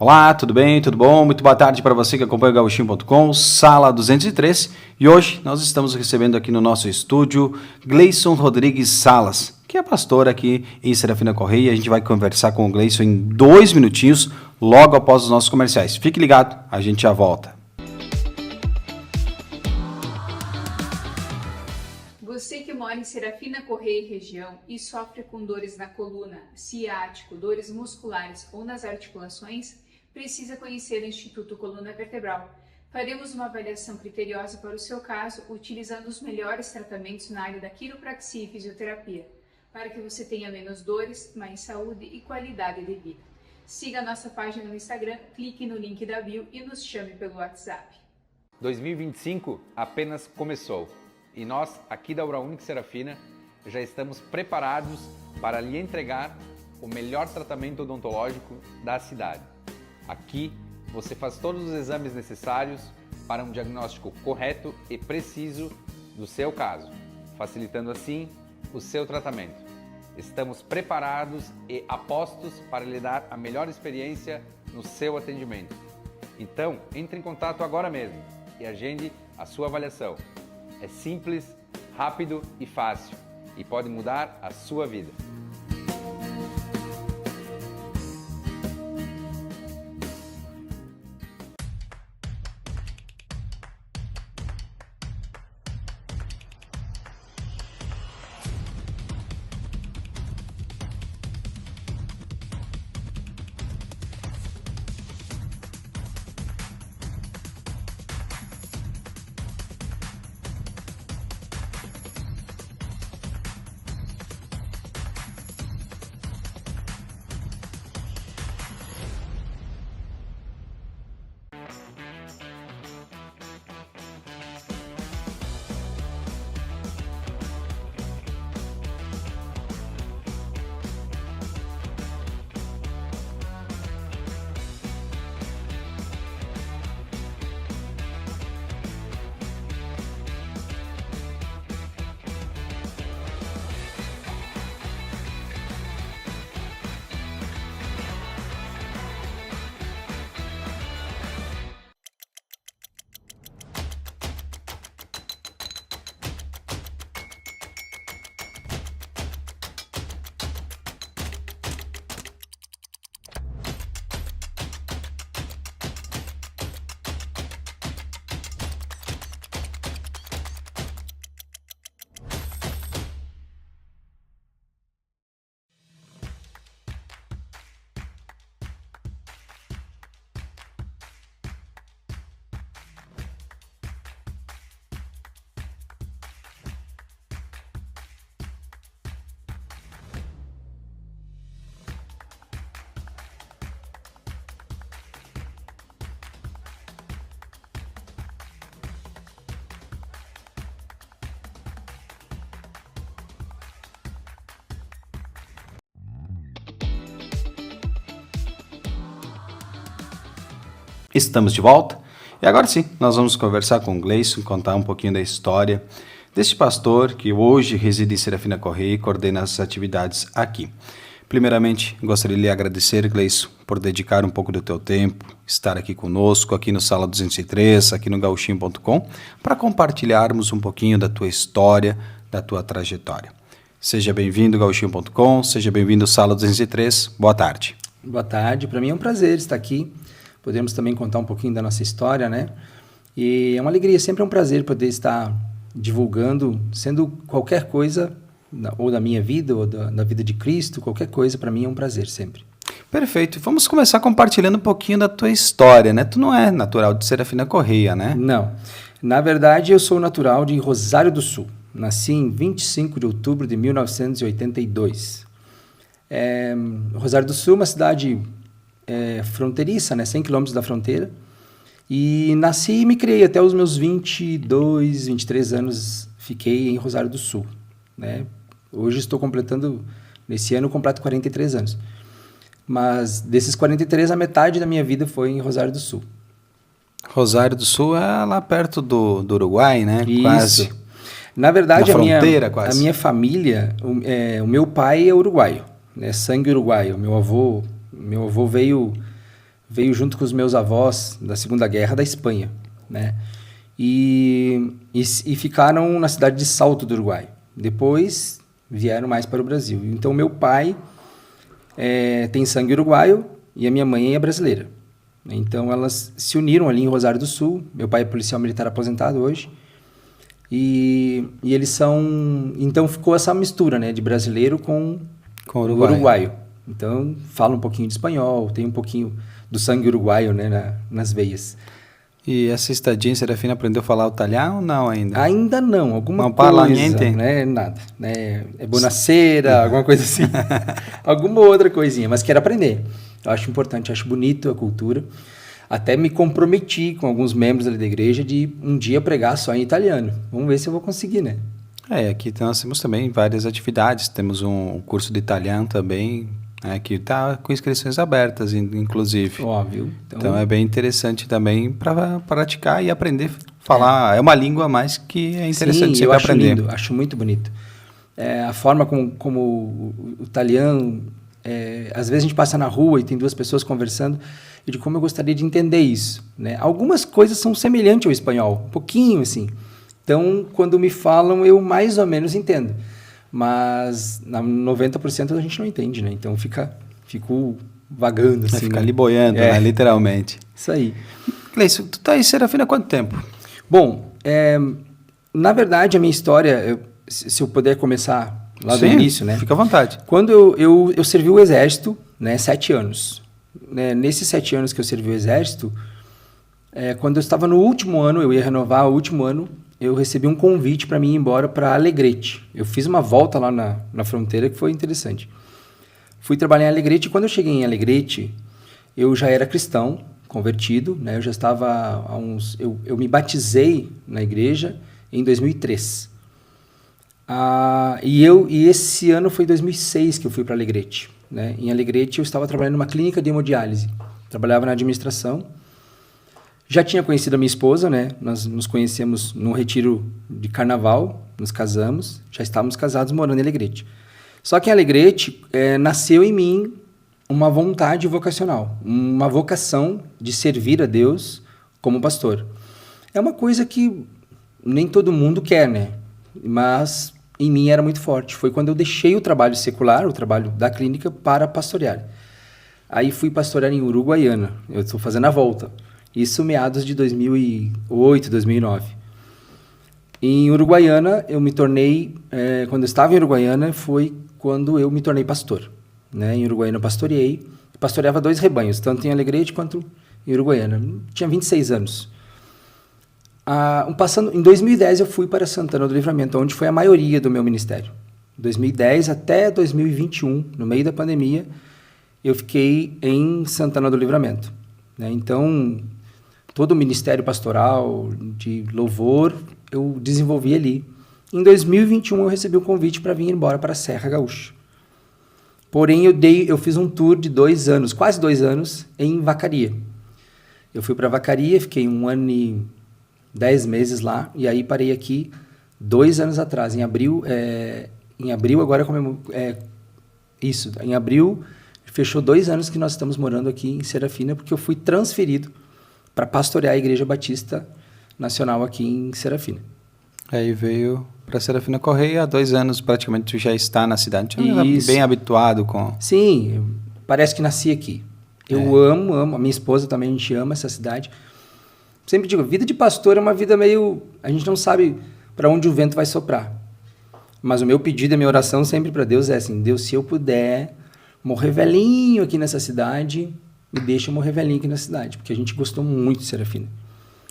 Olá, tudo bem? Tudo bom? Muito boa tarde para você que acompanha o Gauchinho.com, sala 203. E hoje nós estamos recebendo aqui no nosso estúdio Gleison Rodrigues Salas, que é pastor aqui em Serafina Correia. A gente vai conversar com o Gleison em 2 minutinhos, logo após os nossos comerciais. Fique ligado, a gente já volta. Você que mora em Serafina Correia e região e sofre com dores na coluna, ciático, dores musculares ou nas articulações, precisa conhecer o Instituto Coluna Vertebral. Faremos uma avaliação criteriosa para o seu caso, utilizando os melhores tratamentos na área da quiropraxia e fisioterapia, para que você tenha menos dores, mais saúde e qualidade de vida. Siga a nossa página no Instagram, clique no link da bio e nos chame pelo WhatsApp. 2025 apenas começou e nós, aqui da Uraunic Serafina, já estamos preparados para lhe entregar o melhor tratamento odontológico da cidade. Aqui você faz todos os exames necessários para um diagnóstico correto e preciso do seu caso, facilitando assim o seu tratamento. Estamos preparados e apostos para lhe dar a melhor experiência no seu atendimento. Então, entre em contato agora mesmo e agende a sua avaliação. É simples, rápido e fácil e pode mudar a sua vida. Estamos de volta e agora sim, nós vamos conversar com o Gleison, contar um pouquinho da história deste pastor que hoje reside em Serafina Correia e coordena as atividades aqui. Primeiramente, gostaria de lhe agradecer, Gleison, por dedicar um pouco do teu tempo, estar aqui conosco, aqui no Sala 203, aqui no Gauchinho.com, para compartilharmos um pouquinho da tua história, da tua trajetória. Seja bem-vindo, Gauchinho.com, seja bem-vindo, Sala 203, boa tarde. Boa tarde, para mim é um prazer estar aqui. Podemos também contar um pouquinho da nossa história, né? E é uma alegria, sempre é um prazer poder estar divulgando, sendo qualquer coisa, ou da minha vida, ou da vida de Cristo, qualquer coisa, para mim é um prazer sempre. Perfeito. Vamos começar compartilhando um pouquinho da tua história, né? Tu não é natural de Serafina Correia, né? Não. Na verdade, eu sou natural de Rosário do Sul. Nasci em 25 de outubro de 1982. Rosário do Sul é uma cidade fronteiriça, né? 100 quilômetros da fronteira. E nasci e me criei até os meus 22, 23 anos, fiquei em Rosário do Sul, né? Hoje estou completando, nesse ano eu completo 43 anos. Mas desses 43, a metade da minha vida foi em Rosário do Sul. Rosário do Sul é lá perto do Uruguai, né? Isso. Quase. Na verdade, Na fronteira, a minha família, o meu pai é uruguaio, né? Sangue uruguaio. Meu avô veio junto com os meus avós da Segunda Guerra da Espanha, né? E ficaram na cidade de Salto do Uruguai. Depois vieram mais para o Brasil. Então, meu pai tem sangue uruguaio e a minha mãe é brasileira. Então, elas se uniram ali em Rosário do Sul. Meu pai é policial militar aposentado hoje. E eles são... Então, ficou essa mistura, né, de brasileiro com uruguaio. Então, fala um pouquinho de espanhol, tem um pouquinho do sangue uruguaio, né, nas veias. E essa estadia em Serafina aprendeu a falar o italiano ou não ainda? Ainda não, alguma não coisa. Não fala niente? Né, nada. Né, é buonasera, alguma coisa assim. Alguma outra coisinha, mas quero aprender. Eu acho importante, acho bonito a cultura. Até me comprometi com alguns membros da igreja de um dia pregar só em italiano. Vamos ver se eu vou conseguir, né? Aqui nós temos também várias atividades. Temos um curso de italiano também, que está com inscrições abertas, inclusive. Óbvio. Então é bem interessante também para praticar e aprender a falar. É uma língua a mais que é interessante Sim, você aprender. Lindo, acho muito bonito. A forma como o italiano... às vezes a gente passa na rua e tem duas pessoas conversando, e de como eu gostaria de entender isso, né? Algumas coisas são semelhantes ao espanhol, um pouquinho assim. Então, quando me falam, eu mais ou menos entendo. Mas 90% a gente não entende, né? Então, fico vagando assim. Fica ali boiando, né? Literalmente. Isso aí. Gleison, tu tá em Serafina há quanto tempo? Bom, na verdade, a minha história, se eu puder começar lá do início, né? Fica à vontade. Quando eu servi o Exército, né, 7 anos. Nesses 7 anos que eu servi o Exército, quando eu estava no último ano, eu ia renovar o último ano, eu recebi um convite para mim ir embora para Alegrete. Eu fiz uma volta lá na fronteira que foi interessante. Fui trabalhar em Alegrete e quando eu cheguei em Alegrete, eu já era cristão, convertido, né? Eu já estava eu me batizei na igreja em 2003. E esse ano foi 2006 que eu fui para Alegrete, né? Em Alegrete eu estava trabalhando numa clínica de hemodiálise, trabalhava na administração. Já tinha conhecido a minha esposa, né? Nós nos conhecemos num retiro de carnaval, nos casamos, já estávamos casados morando em Alegrete. Só que em Alegrete nasceu em mim uma vontade vocacional, uma vocação de servir a Deus como pastor. É uma coisa que nem todo mundo quer, né? Mas em mim era muito forte. Foi quando eu deixei o trabalho secular, o trabalho da clínica, para pastorear. Aí fui pastorear em Uruguaiana. Eu estou fazendo a volta. Isso meados de 2008, 2009. Em Uruguaiana, eu me tornei... quando eu estava em Uruguaiana, foi quando eu me tornei pastor. Né? Em Uruguaiana eu pastoreei. Pastoreava 2 rebanhos, tanto em Alegrete quanto em Uruguaiana. Tinha 26 anos. Em 2010 eu fui para Santana do Livramento, onde foi a maioria do meu ministério. 2010 até 2021, no meio da pandemia, eu fiquei em Santana do Livramento. Né? Então, todo o ministério pastoral, de louvor, eu desenvolvi ali. Em 2021 eu recebi o convite para vir embora para a Serra Gaúcha. Porém, eu fiz um tour de 2 anos, quase 2 anos, em Vacaria. Eu fui para Vacaria, fiquei 1 ano e 10 meses lá, e aí parei aqui 2 anos atrás, em abril agora em abril fechou 2 anos que nós estamos morando aqui em Serafina, porque eu fui transferido para pastorear a Igreja Batista Nacional aqui em Serafina. Aí veio para Serafina Correia, há 2 anos praticamente tu já está na cidade, já está bem habituado com... Sim, parece que nasci aqui. Eu amo, a minha esposa também, a gente ama essa cidade. Sempre digo, vida de pastor é uma vida meio... A gente não sabe para onde o vento vai soprar. Mas o meu pedido, a minha oração sempre para Deus é assim, Deus, se eu puder morrer velhinho aqui nessa cidade, me deixa eu morrer velhinho aqui na cidade, porque a gente gostou muito de Serafina.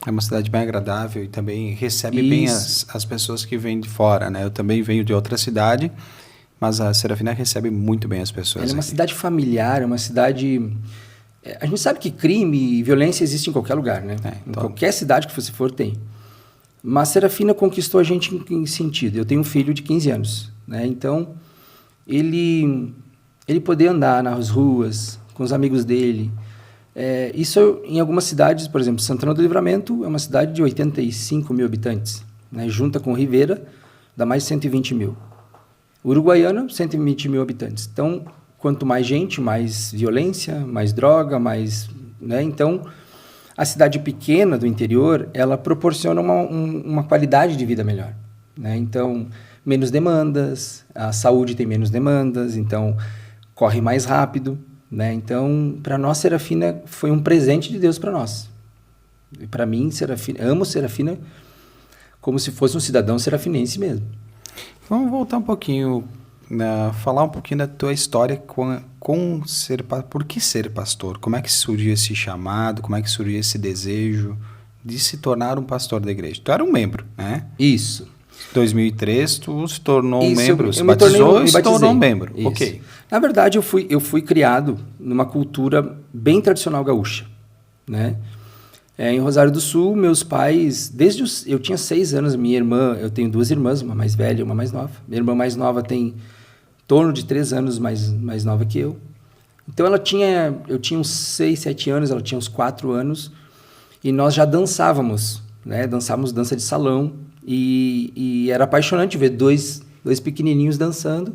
É uma cidade bem agradável e também recebe bem as pessoas que vêm de fora, né? Eu também venho de outra cidade, mas a Serafina recebe muito bem as pessoas. Ela é uma cidade familiar, é uma cidade... A gente sabe que crime e violência existe em qualquer lugar, né? Em qualquer cidade que você for, tem. Mas Serafina conquistou a gente em que sentido? Eu tenho um filho de 15 anos, né? Então, ele poder andar nas ruas com os amigos dele. Isso em algumas cidades, por exemplo, Santana do Livramento é uma cidade de 85 mil habitantes, né? Junta com Rivera, dá mais de 120 mil. Uruguaiana, 120 mil habitantes. Então, quanto mais gente, mais violência, mais droga, mais né? Então, a cidade pequena do interior, ela proporciona uma qualidade de vida melhor, né? Então, menos demandas, a saúde tem menos demandas, então corre mais rápido, né? Então, para nós, Serafina foi um presente de Deus para nós. E para mim, amo Serafina como se fosse um cidadão serafinense mesmo. Vamos voltar um pouquinho, falar um pouquinho da tua história por que ser pastor? Como é que surgiu esse chamado? Como é que surgiu esse desejo de se tornar um pastor da igreja? Tu era um membro, né? Isso. Em 2003, tu se tornou um membro, se me batizou e se batizei. tornou um membro. Isso. Ok. Na verdade, eu fui criado numa cultura bem tradicional gaúcha, né? Em Rosário do Sul, meus pais, eu tinha 6 anos, minha irmã, eu tenho 2 irmãs, uma mais velha e uma mais nova. Minha irmã mais nova tem em torno de 3 anos mais nova que eu. Então eu tinha uns 6, 7 anos, ela tinha uns 4 anos, e nós já dançávamos, né? Dançávamos dança de salão, e era apaixonante ver dois pequenininhos dançando.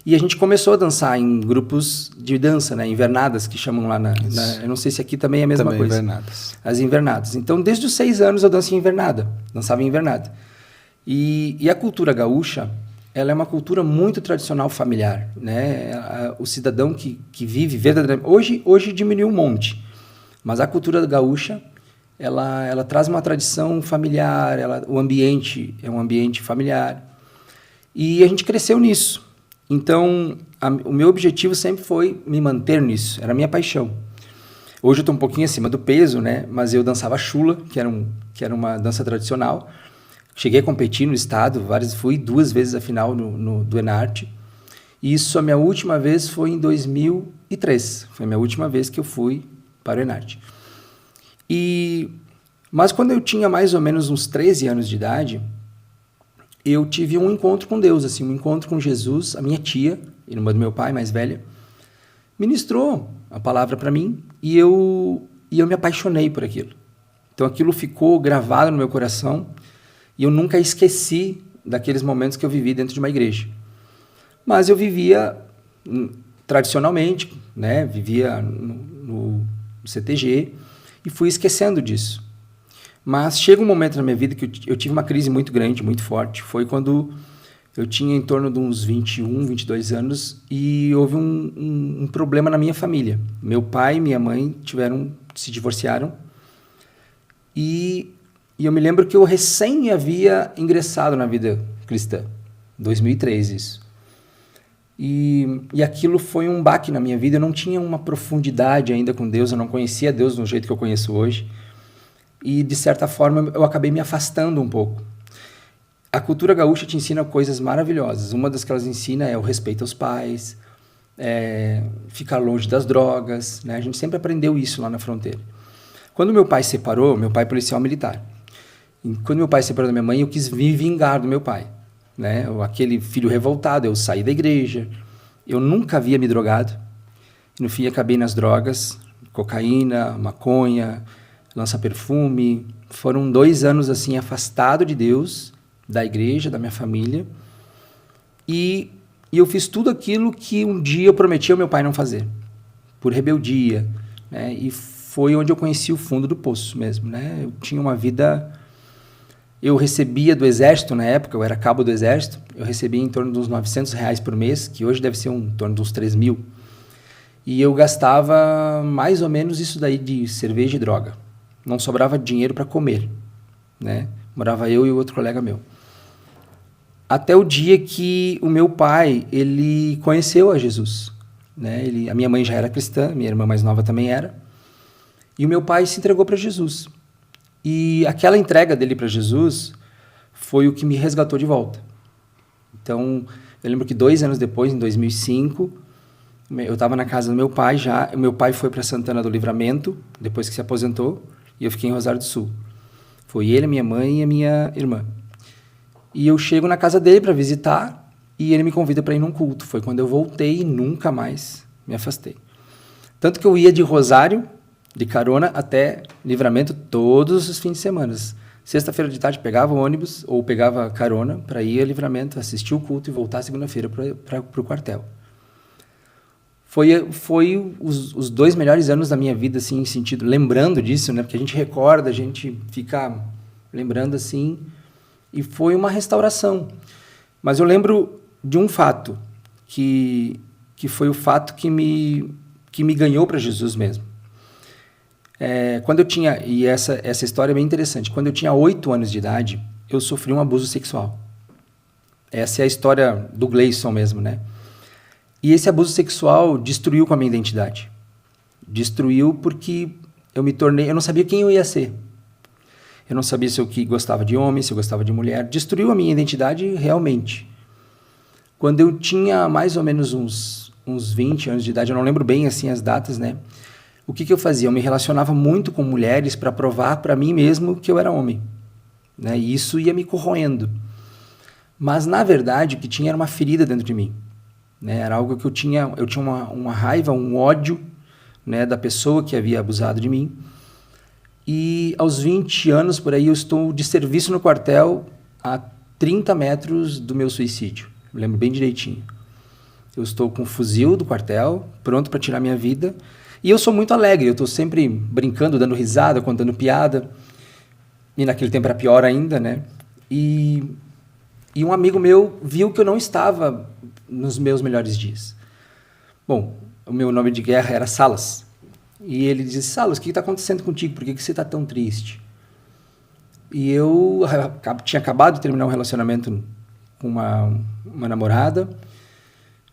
E a gente começou a dançar em grupos de dança, né? Invernadas, que chamam lá eu não sei se aqui também é a mesma também coisa. invernadas. As invernadas. Então, desde os 6 anos eu dançava em invernada. E a cultura gaúcha, ela é uma cultura muito tradicional familiar, né? O cidadão que vive verdadeiramente... Hoje diminuiu um monte, mas a cultura gaúcha, ela traz uma tradição familiar, o ambiente é um ambiente familiar. E a gente cresceu nisso. Então, o meu objetivo sempre foi me manter nisso, era a minha paixão. Hoje eu estou um pouquinho acima do peso, né? Mas eu dançava chula, que era uma dança tradicional. Cheguei a competir no estado, fui 2 vezes à final do Enarte. E isso, a minha última vez foi em 2003. Foi a minha última vez que eu fui para o Enarte. Mas quando eu tinha mais ou menos uns 13 anos de idade, eu tive um encontro com Deus, assim, um encontro com Jesus. A minha tia, irmã do meu pai, mais velha, ministrou a palavra para mim e eu me apaixonei por aquilo. Então aquilo ficou gravado no meu coração e eu nunca esqueci daqueles momentos que eu vivi dentro de uma igreja. Mas eu vivia tradicionalmente, né? Vivia no CTG e fui esquecendo disso. Mas chega um momento na minha vida que eu tive uma crise muito grande, muito forte. Foi quando eu tinha em torno de uns 21, 22 anos e houve um problema na minha família. Meu pai e minha mãe se divorciaram e eu me lembro que eu recém havia ingressado na vida cristã. 2003 isso. E aquilo foi um baque na minha vida. Eu não tinha uma profundidade ainda com Deus, eu não conhecia Deus do jeito que eu conheço hoje. E, de certa forma, eu acabei me afastando um pouco. A cultura gaúcha te ensina coisas maravilhosas. Uma das que elas ensina é o respeito aos pais, ficar longe das drogas, né? A gente sempre aprendeu isso lá na fronteira. Quando meu pai separou, meu pai é policial militar, e quando meu pai separou da minha mãe, eu quis me vingar do meu pai, né? Aquele filho revoltado, eu saí da igreja, eu nunca havia me drogado, no fim acabei nas drogas, cocaína, maconha, lança-perfume. Foram 2 anos assim afastado de Deus, da igreja, da minha família. E eu fiz tudo aquilo que um dia eu prometi ao meu pai não fazer, por rebeldia, né? E foi onde eu conheci o fundo do poço mesmo, né? Eu tinha uma vida... Eu recebia do exército na época, eu era cabo do exército, eu recebia em torno de uns R$900 por mês, que hoje deve ser em torno de uns 3 mil. E eu gastava mais ou menos isso daí de cerveja e droga. Não sobrava dinheiro para comer, né? Morava eu e outro colega meu. Até o dia que o meu pai, ele conheceu a Jesus, né? A minha mãe já era cristã, minha irmã mais nova também era. E o meu pai se entregou para Jesus. E aquela entrega dele para Jesus foi o que me resgatou de volta. Então, eu lembro que 2 anos depois, em 2005, eu estava na casa do meu pai já. O meu pai foi para Santana do Livramento, depois que se aposentou, e eu fiquei em Rosário do Sul. Foi ele, minha mãe e a minha irmã. E eu chego na casa dele para visitar e ele me convida para ir num culto. Foi quando eu voltei e nunca mais me afastei. Tanto que eu ia de Rosário, de carona, até Livramento todos os fins de semana. Sexta-feira de tarde pegava o ônibus ou pegava carona para ir a Livramento, assistir o culto e voltar segunda-feira para o quartel. Foi os 2 melhores anos da minha vida, assim, em sentido, lembrando disso, né? Porque a gente recorda, a gente fica lembrando, assim, e foi uma restauração. Mas eu lembro de um fato, que foi o fato que me ganhou para Jesus mesmo. Quando eu tinha, e essa história é bem interessante, quando eu tinha 8 anos de idade, eu sofri um abuso sexual. Essa é a história do Gleison mesmo, né? E esse abuso sexual destruiu com a minha identidade. Destruiu porque eu não sabia quem eu ia ser. Eu não sabia se eu gostava de homem, se eu gostava de mulher. Destruiu a minha identidade realmente. Quando eu tinha mais ou menos uns 20 anos de idade, eu não lembro bem assim as datas, né? O que eu fazia? Eu me relacionava muito com mulheres para provar para mim mesmo que eu era homem, né? E isso ia me corroendo. Mas, na verdade, o que tinha era uma ferida dentro de mim, né? Era algo que eu tinha uma raiva, um ódio, né, da pessoa que havia abusado de mim. E aos 20 anos, por aí, eu estou de serviço no quartel a 30 metros do meu suicídio. Eu lembro bem direitinho. Eu estou com o fuzil do quartel, pronto para tirar minha vida. E eu sou muito alegre, eu estou sempre brincando, dando risada, contando piada. E naquele tempo era pior ainda, né? E um amigo meu viu que eu não estava nos meus melhores dias. Bom, o meu nome de guerra era Salas. E ele disse: Salas, o que está acontecendo contigo? Por que você está tão triste? E eu tinha acabado de terminar um relacionamento com uma namorada,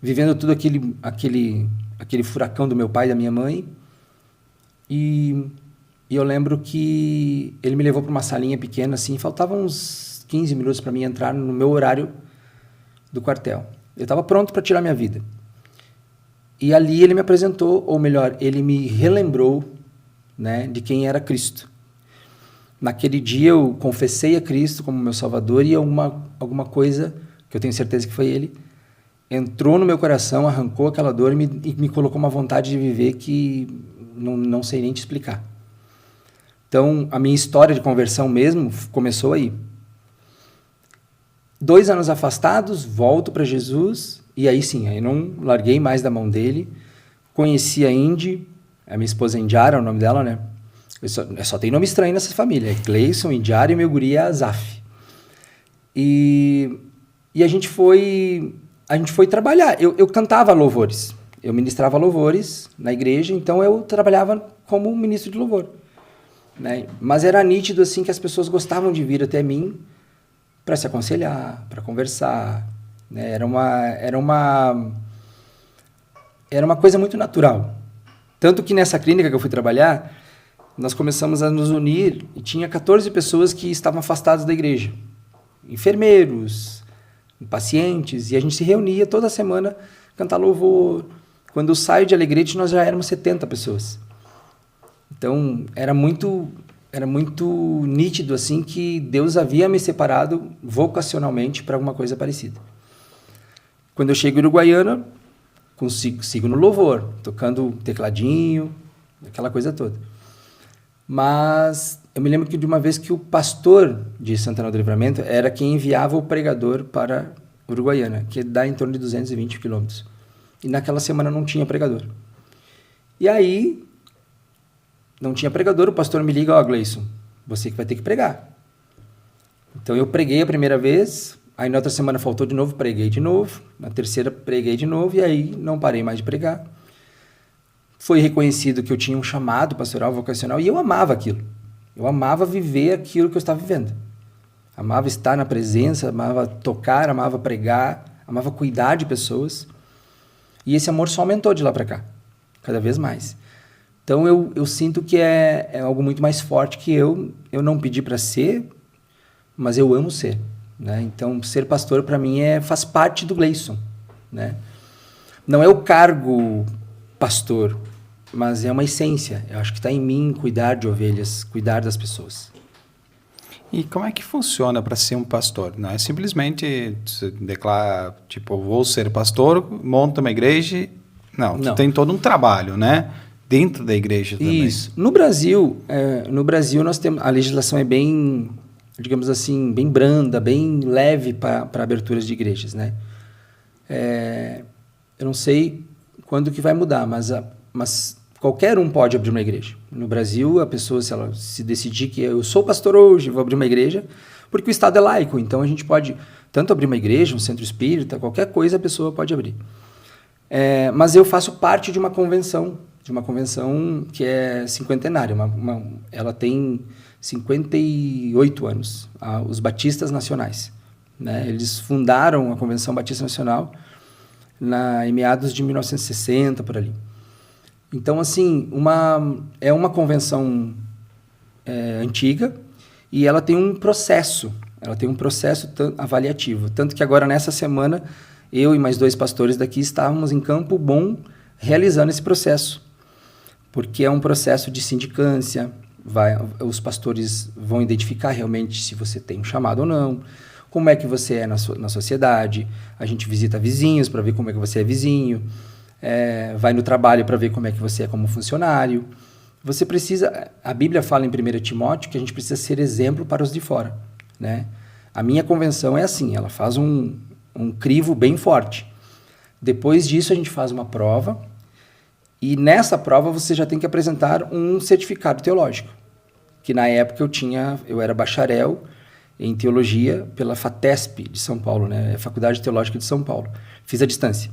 vivendo tudo aquele furacão do meu pai e da minha mãe. E eu lembro que ele me levou para uma salinha pequena, assim, faltavam uns 15 minutos para mim entrar no meu horário do quartel. Eu estava pronto para tirar minha vida. E ali ele me apresentou, ou melhor, ele me relembrou, né, de quem era Cristo. Naquele dia eu confessei a Cristo como meu Salvador e alguma coisa, que eu tenho certeza que foi ele, entrou no meu coração, arrancou aquela dor e me colocou uma vontade de viver que não sei nem te explicar. Então, a minha história de conversão mesmo começou aí. 2 anos afastados, volto para Jesus, e aí sim, aí não larguei mais da mão dele. Conheci a Indy, a minha esposa Indiara, é o nome dela, né? Só tem nome estranho nessa família, é Gleison, Indiara, e meu guri é Azaf. E a gente foi trabalhar. Eu cantava louvores, eu ministrava louvores na igreja, então eu trabalhava como ministro de louvor, né? Mas era nítido assim que as pessoas gostavam de vir até mim para se aconselhar, para conversar, né? Era uma coisa muito natural. Tanto que nessa clínica que eu fui trabalhar, nós começamos a nos unir e tinha 14 pessoas que estavam afastadas da igreja. Enfermeiros, pacientes, e a gente se reunia toda semana, cantar louvor. Quando eu saio de Alegrete, nós já éramos 70 pessoas. Então, era muito nítido assim que Deus havia me separado vocacionalmente para alguma coisa parecida. Quando eu chego em Uruguaiana, sigo no louvor, tocando tecladinho, aquela coisa toda. Mas eu me lembro que de uma vez que o pastor de Santana do Livramento era quem enviava o pregador para Uruguaiana, que dá em torno de 220 quilômetros. E naquela semana não tinha pregador. E aí, não tinha pregador, o pastor me liga: ó, Gleison, você que vai ter que pregar. Então eu preguei a primeira vez, aí na outra semana faltou de novo, preguei de novo, na terceira preguei de novo, e aí não parei mais de pregar. Foi reconhecido que eu tinha um chamado pastoral, vocacional, e eu amava aquilo. Eu amava viver aquilo que eu estava vivendo. Amava estar na presença, amava tocar, amava pregar, amava cuidar de pessoas. E esse amor só aumentou de lá para cá, cada vez mais. Então eu sinto que é algo muito mais forte que eu não pedi para ser, mas eu amo ser, né? Então ser pastor para mim faz parte do Gleison, né? Não é o cargo pastor, mas é uma essência. Eu acho que está em mim cuidar de ovelhas, cuidar das pessoas. E como é que funciona para ser um pastor? Não é simplesmente você declara, tipo, vou ser pastor, monta uma igreja. Não, tem todo um trabalho, né? Dentro da igreja também. Isso. No Brasil nós temos, a legislação é bem, digamos assim, bem branda, bem leve para aberturas de igrejas, né? Eu não sei quando que vai mudar, mas qualquer um pode abrir uma igreja. No Brasil, a pessoa, se ela se decidir que eu sou pastor hoje, vou abrir uma igreja, porque o Estado é laico, então a gente pode tanto abrir uma igreja, um centro espírita, qualquer coisa a pessoa pode abrir. Mas eu faço parte de uma convenção que é cinquentenária, ela tem 58 anos, os Batistas Nacionais. Né? Eles fundaram a Convenção Batista Nacional em meados de 1960, por ali. Então, assim, é uma convenção antiga e ela tem um processo avaliativo. Tanto que agora, nessa semana, eu e mais 2 pastores daqui estávamos em Campo Bom realizando esse processo, porque é um processo de sindicância, os pastores vão identificar realmente se você tem um chamado ou não, como é que você é na sociedade, a gente visita vizinhos para ver como é que você é vizinho, vai no trabalho para ver como é que você é como funcionário. Você precisa, a Bíblia fala em 1 Timóteo que a gente precisa ser exemplo para os de fora, né? A minha convenção é assim, ela faz um crivo bem forte. Depois disso a gente faz uma prova e nessa prova você já tem que apresentar um certificado teológico, que na época eu era bacharel em teologia pela FATESP de São Paulo, né? Faculdade Teológica de São Paulo. Fiz a distância.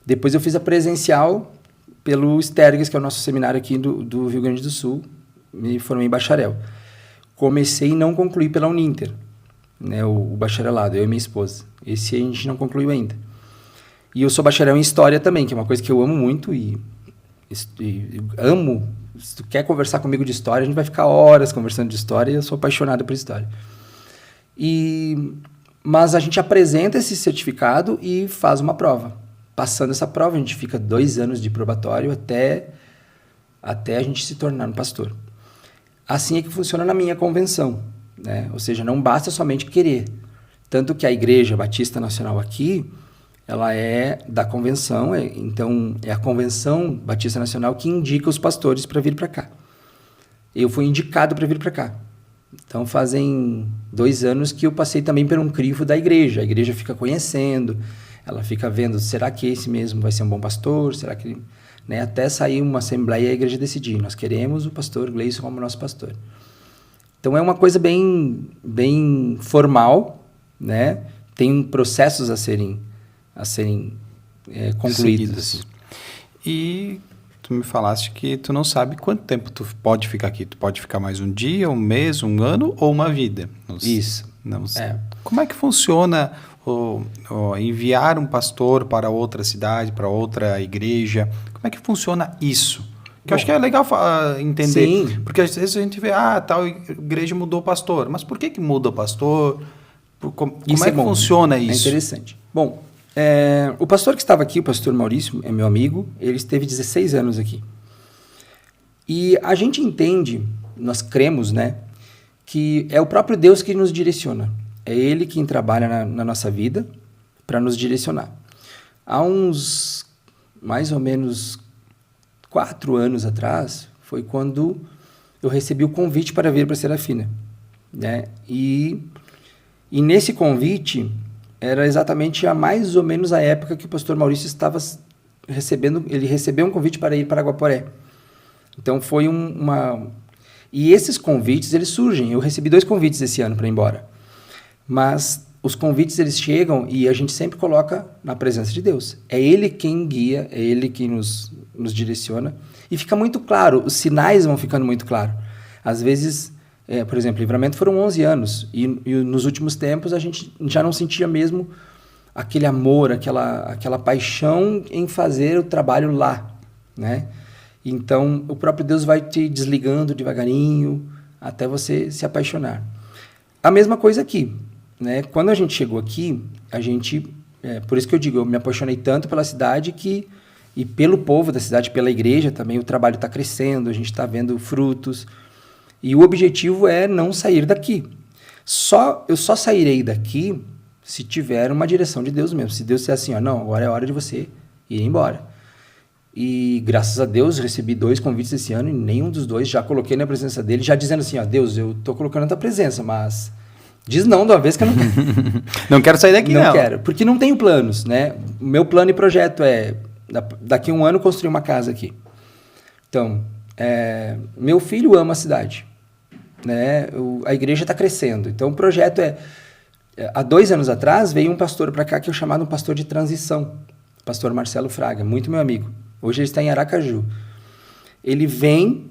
Depois eu fiz a presencial pelo Stergues, que é o nosso seminário aqui do Rio Grande do Sul, me formei em bacharel. Comecei e não concluí pela Uninter, né, o bacharelado, eu e minha esposa. Esse a gente não concluiu ainda. E eu sou bacharel em História também, que é uma coisa que eu amo muito e amo. Se tu quer conversar comigo de História, a gente vai ficar horas conversando de História e eu sou apaixonado por História. Mas a gente apresenta esse certificado e faz uma prova. Passando essa prova, a gente fica 2 anos de probatório até a gente se tornar um pastor. Assim é que funciona na minha convenção, né? Ou seja, não basta somente querer. Tanto que a Igreja Batista Nacional aqui, ela é da convenção, então é a Convenção Batista Nacional que indica os pastores para vir para cá. Eu fui indicado para vir para cá. Então fazem 2 anos que eu passei também por um crivo da igreja. A igreja fica conhecendo, ela fica vendo, será que esse mesmo vai ser um bom pastor? Será que... Né? Até sair uma assembleia e a igreja decidir, nós queremos o pastor Gleison como nosso pastor. Então é uma coisa bem formal, né? Tem processos a serem concluídos. Assim. E tu me falaste que tu não sabe quanto tempo tu pode ficar aqui. Tu pode ficar mais um dia, um mês, um ano ou uma vida. Isso. Não sei. Como é que funciona enviar um pastor para outra cidade, para outra igreja? Como é que funciona isso? Que eu acho que é legal entender. Sim. Porque às vezes a gente vê, tal igreja mudou o pastor. Mas por que muda o pastor? Como é que funciona isso? É interessante. Bom, o pastor que estava aqui, o pastor Maurício, é meu amigo, ele esteve 16 anos aqui. E a gente entende, nós cremos, né, que é o próprio Deus que nos direciona. É Ele quem trabalha na nossa vida para nos direcionar. Há uns, mais ou menos, 4 anos atrás, foi quando eu recebi o convite para vir para Serafina, né? E nesse convite, era exatamente mais ou menos a época que o pastor Maurício estava recebendo, ele recebeu um convite para ir para Guaporé. Então foi E esses convites, eles surgem. Eu recebi 2 convites esse ano para ir embora. Mas os convites, eles chegam e a gente sempre coloca na presença de Deus. É Ele quem guia, é Ele quem nos direciona. E fica muito claro, os sinais vão ficando muito claros. Às vezes, por exemplo, Livramento foram 11 anos. E nos últimos tempos a gente já não sentia mesmo aquele amor, aquela paixão em fazer o trabalho lá, né? Então, o próprio Deus vai te desligando devagarinho até você se apaixonar. A mesma coisa aqui, né? Quando a gente chegou aqui, por isso que eu digo, eu me apaixonei tanto pela cidade e pelo povo da cidade, pela igreja também, o trabalho está crescendo, a gente está vendo frutos. E o objetivo é não sair daqui. Eu só sairei daqui se tiver uma direção de Deus mesmo. Se Deus disser assim, não, agora é hora de você ir embora. E graças a Deus recebi 2 convites esse ano e nenhum dos 2 já coloquei na presença dele, já dizendo assim, Deus, eu estou colocando na tua presença, mas diz não de uma vez que eu não quero. Não quero sair daqui, não. Não quero, porque não tenho planos, né? O meu plano e projeto é daqui a um ano construir uma casa aqui. Então, meu filho ama a cidade, né? A igreja está crescendo. Então, o projeto há 2 anos atrás, veio um pastor para cá que eu chamava um pastor de transição, pastor Marcelo Fraga, muito meu amigo. Hoje ele está em Aracaju. Ele vem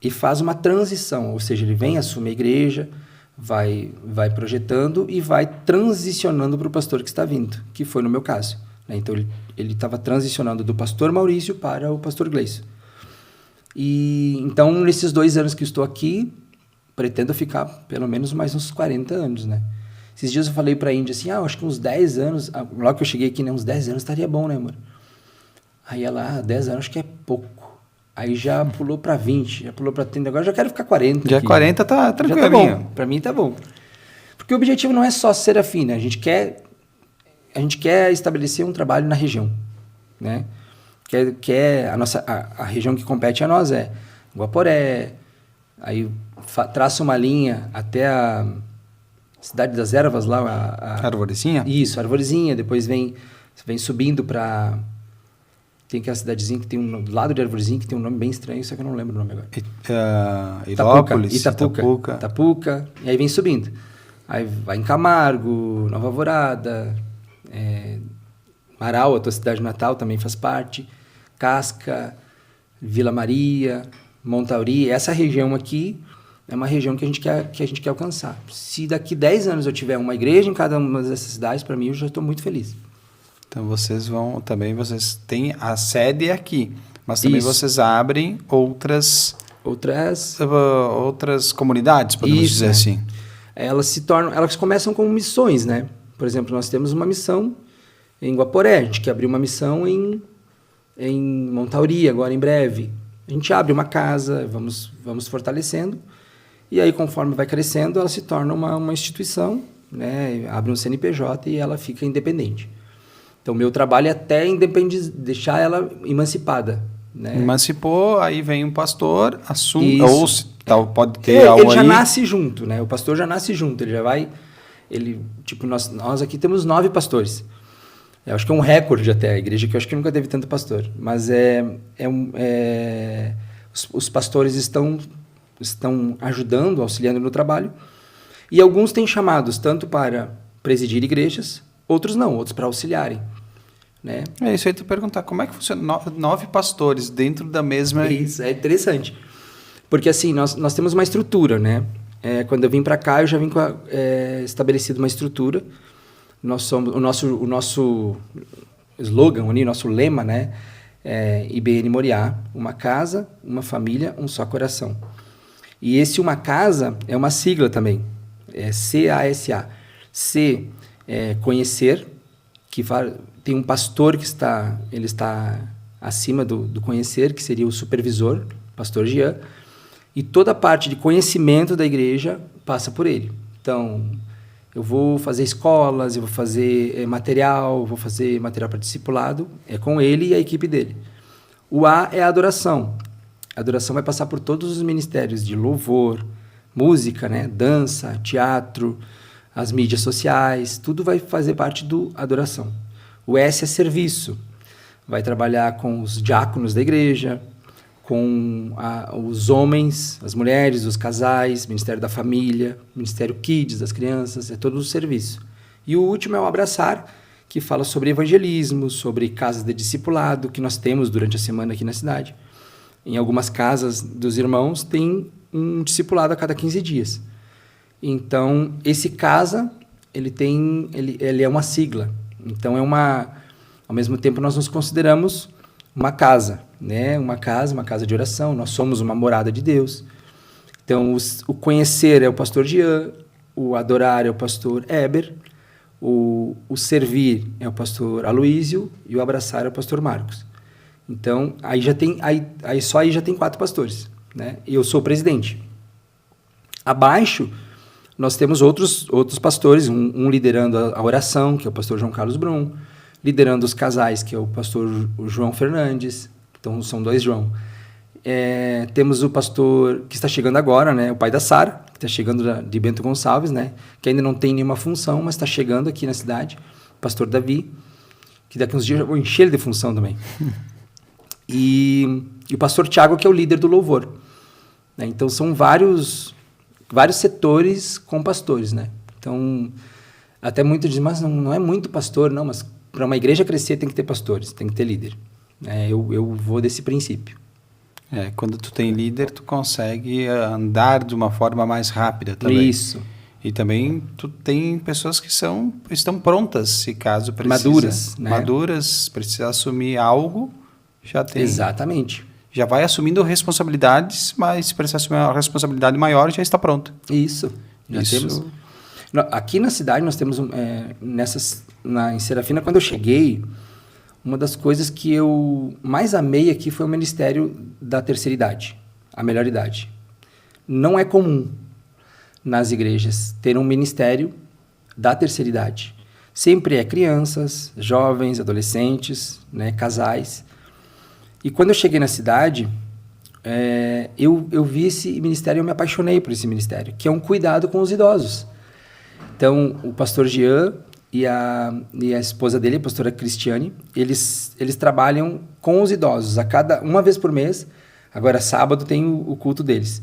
e faz uma transição, ou seja, ele vem, assume a igreja, vai projetando e vai transicionando para o pastor que está vindo, que foi no meu caso, né? Então, ele estava transicionando do pastor Maurício para o pastor Gleison. E então, nesses 2 anos que eu estou aqui, pretendo ficar pelo menos mais uns 40 anos, né? Esses dias eu falei para a Índia assim, acho que uns 10 anos, logo que eu cheguei aqui, né, uns 10 anos estaria bom, né, amor? Aí ela, 10 anos acho que é pouco. Aí já pulou para 20, já pulou para 30, agora já quero ficar 40. Já aqui. 40 tá tranquilo. Já tá bom, para mim tá bom. Porque o objetivo não é só Serafina, a gente quer estabelecer um trabalho na região, né? A região que compete a nós é Guaporé, aí traça uma linha até a Cidade das Ervas, lá Arvorezinha? Isso, Arvorezinha, depois vem subindo para... Tem aquela cidadezinha que tem do lado de Arvorezinha, que tem um nome bem estranho, só que eu não lembro o nome agora. Itapuca, e aí vem subindo. Aí vai em Camargo, Nova Alvorada, Marau, a tua cidade natal, também faz parte, Casca, Vila Maria, Montauri. Essa região aqui é uma região que a gente quer alcançar. Se daqui 10 anos eu tiver uma igreja em cada uma dessas cidades, para mim eu já estou muito feliz. Então vocês têm a sede aqui, mas também vocês abrem outras comunidades, podemos dizer assim. Elas começam como missões, né? Por exemplo, nós temos uma missão em Guaporé, a gente quer abrir uma missão em Montauri, agora em breve. A gente abre uma casa, vamos fortalecendo, e aí conforme vai crescendo, ela se torna uma instituição, né? Abre um CNPJ e ela fica independente. Então, o meu trabalho é até deixar ela emancipada, né? Emancipou, aí vem um pastor, assume, Isso. ou pode ter algo ele já aí. nasce junto, né? O pastor já nasce junto, ele já vai... nós aqui temos 9 pastores. Eu acho que é um recorde até, a igreja que eu acho que nunca teve tanto pastor. Mas os pastores estão ajudando, auxiliando no trabalho. E alguns têm chamados tanto para presidir igrejas, outros não, outros para auxiliarem, né? É isso aí, tu perguntar, como é que funciona 9 pastores dentro da mesma... Isso, é interessante. Porque assim, nós temos uma estrutura, né? Quando eu vim para cá, eu já vim estabelecido uma estrutura. Nós somos, o nosso slogan, o nosso lema, né? É IBN Moriá, uma casa, uma família, um só coração. E esse uma casa é uma sigla também, é CASA. C é conhecer, tem um pastor que está acima do conhecer, que seria o supervisor, pastor Jean, e toda a parte de conhecimento da igreja passa por ele. Então, eu vou fazer escolas, eu vou fazer material para discipulado, é com ele e a equipe dele. O A é a adoração. A adoração vai passar por todos os ministérios de louvor, música, né, dança, teatro, as mídias sociais, tudo vai fazer parte do adoração. O S é serviço. Vai trabalhar com os diáconos da igreja, com os homens, as mulheres, os casais, Ministério da Família, Ministério Kids das crianças, é todo o serviço. E o último é o abraçar, que fala sobre evangelismo, sobre casas de discipulado, que nós temos durante a semana aqui na cidade. Em algumas casas dos irmãos tem um discipulado a cada 15 dias. Então, esse casa, ele é uma sigla. Então, ao mesmo tempo, nós nos consideramos uma casa, né? Uma casa de oração. Nós somos uma morada de Deus. Então, o conhecer é o pastor Jean, o adorar é o pastor Eber, o servir é o pastor Aloísio e o abraçar é o pastor Marcos. Então, aí já tem 4 pastores, né? E eu sou o presidente. Abaixo, nós temos outros pastores, um liderando a oração, que é o pastor João Carlos Brum, liderando os casais, que é o pastor João Fernandes, então são 2 João. Temos o pastor que está chegando agora, né, o pai da Sara, que está chegando de Bento Gonçalves, né, que ainda não tem nenhuma função, mas está chegando aqui na cidade, o pastor Davi. que daqui uns dias eu vou encher ele de função também. E o pastor Tiago, que é o líder do louvor. Né? Então, são vários setores com pastores, né? Então, até muitos dizem, mas não é muito pastor, não, mas para uma igreja crescer tem que ter pastores, tem que ter líder. Eu vou desse princípio. Quando tu tem líder, tu consegue andar de uma forma mais rápida também. Isso. E também tu tem pessoas que estão prontas, se caso precisa. Maduras, né? Maduras, precisa assumir algo, já tem. Exatamente. Já vai assumindo responsabilidades, mas se precisar assumir uma responsabilidade maior, já está pronto. Isso. Já Isso. temos. Aqui na cidade nós temos em Serafina, quando eu cheguei, uma das coisas que eu mais amei aqui foi o ministério da terceira idade, a melhor idade. Não é comum nas igrejas ter um ministério da terceira idade. Sempre é crianças, jovens, adolescentes, né, casais. E quando eu cheguei na cidade, eu vi esse ministério e eu me apaixonei por esse ministério, que é um cuidado com os idosos. Então, o pastor Jean e a esposa dele, a pastora Cristiane, eles trabalham com os idosos. Uma vez por mês, agora sábado tem o culto deles.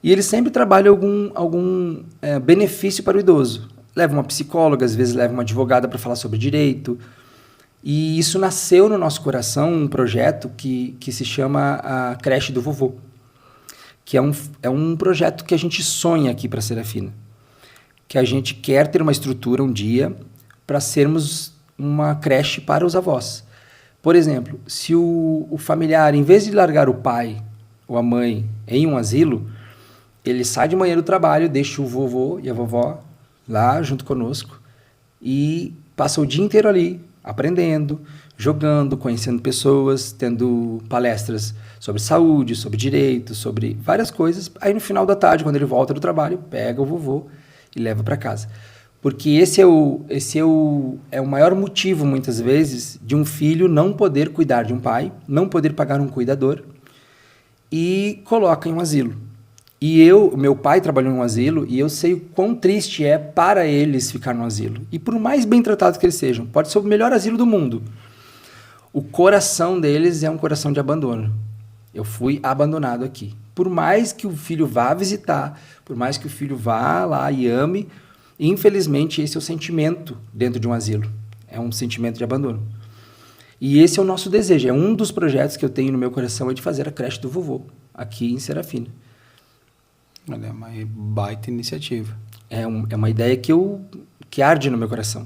E eles sempre trabalham algum benefício para o idoso. Levam uma psicóloga, às vezes levam uma advogada para falar sobre direito. E isso nasceu no nosso coração, um projeto que se chama a Creche do Vovô, que é um projeto que a gente sonha aqui para Serafina, que a gente quer ter uma estrutura um dia para sermos uma creche para os avós. Por exemplo, se o familiar, em vez de largar o pai ou a mãe em um asilo, ele sai de manhã do trabalho, deixa o vovô e a vovó lá junto conosco e passa o dia inteiro ali, aprendendo, jogando, conhecendo pessoas, tendo palestras sobre saúde, sobre direito, sobre várias coisas. Aí no final da tarde, quando ele volta do trabalho, pega o vovô e leva para casa. Porque esse é o maior motivo, muitas vezes, de um filho não poder cuidar de um pai, não poder pagar um cuidador e coloca em um asilo. E meu pai trabalhou em um asilo e eu sei o quão triste é para eles ficar no asilo. E por mais bem tratados que eles sejam, pode ser o melhor asilo do mundo, o coração deles é um coração de abandono. Eu fui abandonado aqui. Por mais que o filho vá visitar, por mais que o filho vá lá e ame, infelizmente esse é o sentimento dentro de um asilo. É um sentimento de abandono. E esse é o nosso desejo. É um dos projetos que eu tenho no meu coração, é de fazer a creche do vovô, aqui em Serafina. Olha, é uma baita iniciativa. É uma ideia que arde no meu coração.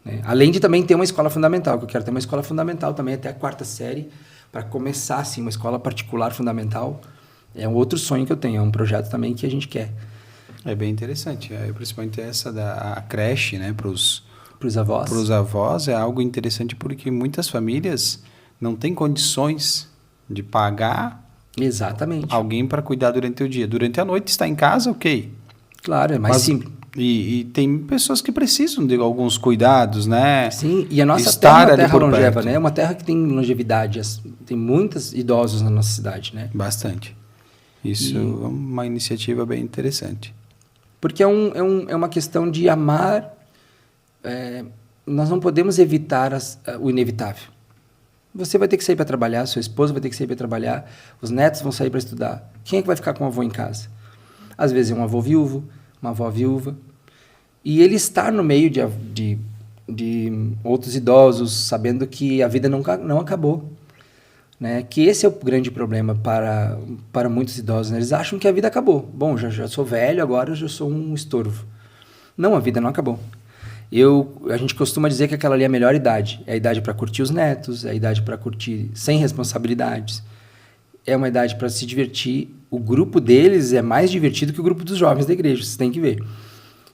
Né? Além de também ter uma escola fundamental, que eu quero ter uma escola fundamental também até a 4ª série, para começar assim, uma escola particular fundamental. É um outro sonho que eu tenho, é um projeto também que a gente quer. É bem interessante, principalmente essa da creche, né, para os avós. Para os avós é algo interessante porque muitas famílias não têm condições de pagar Exatamente. alguém para cuidar durante o dia. Durante a noite está em casa, ok. Claro, é mais simples. E tem pessoas que precisam de alguns cuidados, né? Sim, e a nossa Estar terra é uma ali terra por longeva, perto. né? É uma terra que tem longevidade, tem muitos idosos na nossa cidade, né? Bastante. Isso é uma iniciativa bem interessante. Porque é uma questão de amar. Nós não podemos evitar o inevitável. Você vai ter que sair para trabalhar, sua esposa vai ter que sair para trabalhar, os netos vão sair para estudar. Quem é que vai ficar com o avô em casa? Às vezes é um avô viúvo, uma avó viúva. E ele estar no meio de outros idosos, sabendo que a vida não acabou. Né? Que esse é o grande problema para muitos idosos. Né? Eles acham que a vida acabou. Bom, já sou velho, agora eu já sou um estorvo. Não, a vida não acabou. A gente costuma dizer que aquela ali é a melhor idade. É a idade para curtir os netos, é a idade para curtir sem responsabilidades. É uma idade para se divertir. O grupo deles é mais divertido que o grupo dos jovens da igreja, vocês têm que ver.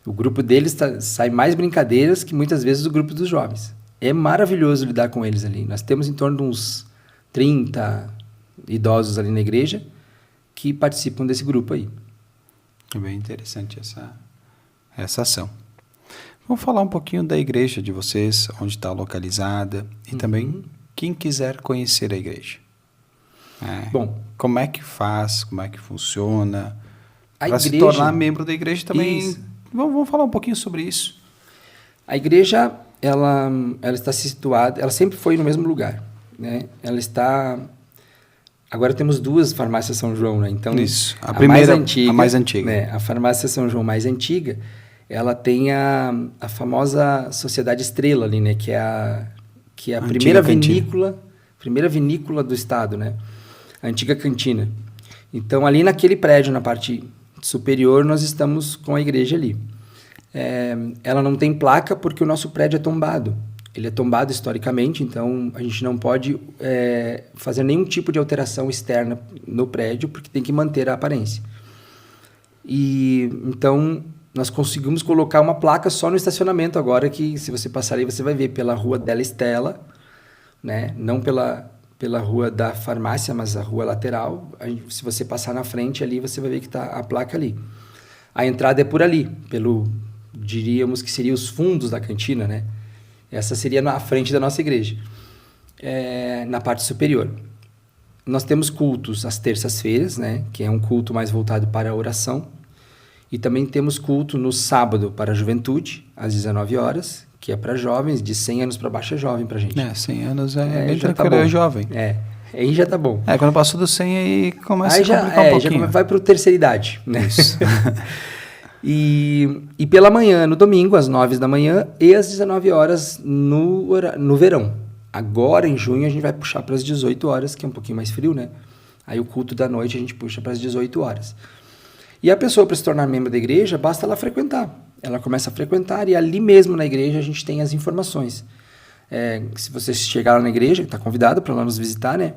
O grupo deles sai mais brincadeiras que muitas vezes o grupo dos jovens. É maravilhoso lidar com eles ali. Nós temos em torno de uns 30 idosos ali na igreja que participam desse grupo aí. É bem interessante essa ação. Vamos falar um pouquinho da igreja de vocês, onde está localizada e também quem quiser conhecer a igreja. Bom, como é que faz, como é que funciona, para se tornar membro da igreja também. Vamos falar um pouquinho sobre isso. A igreja ela está situada, ela sempre foi no mesmo lugar, né? Ela está... Agora temos 2 farmácias São João, né? Então, Isso. A primeira, a mais antiga. Né? A farmácia São João mais antiga, ela tem a famosa Sociedade Estrela ali, né? Que é a primeira vinícola do estado, né? A antiga cantina. Então, ali naquele prédio, na parte superior, nós estamos com a igreja ali. Ela não tem placa porque o nosso prédio é tombado. Ele é tombado historicamente, então a gente não pode fazer nenhum tipo de alteração externa no prédio, porque tem que manter a aparência. E então nós conseguimos colocar uma placa só no estacionamento agora, que se você passar ali, você vai ver pela rua Della Estela, né? Não pela rua da farmácia, mas a rua lateral. Se você passar na frente ali, você vai ver que está a placa ali. A entrada é por ali, diríamos que seria os fundos da cantina, né? Essa seria na frente da nossa igreja, na parte superior. Nós temos cultos às terças-feiras, né? Que é um culto mais voltado para a oração. E também temos culto no sábado para a juventude, às 19 horas, que é para jovens, de 100 anos para baixo é jovem para a gente. 100 anos é bem já tranquilo, tá bom. é jovem. Aí já tá bom. Quando passou dos 100 aí começa aí a complicar um pouquinho. Já vai para a terceira idade, né? Isso. E pela manhã, no domingo, às 9 da manhã e às 19 horas no verão. Agora, em junho, a gente vai puxar para as 18 horas, que é um pouquinho mais frio, né? Aí o culto da noite a gente puxa para as 18 horas. E a pessoa, para se tornar membro da igreja, basta ela frequentar. Ela começa a frequentar e ali mesmo na igreja a gente tem as informações. Se você chegar lá na igreja, está convidado para lá nos visitar, né?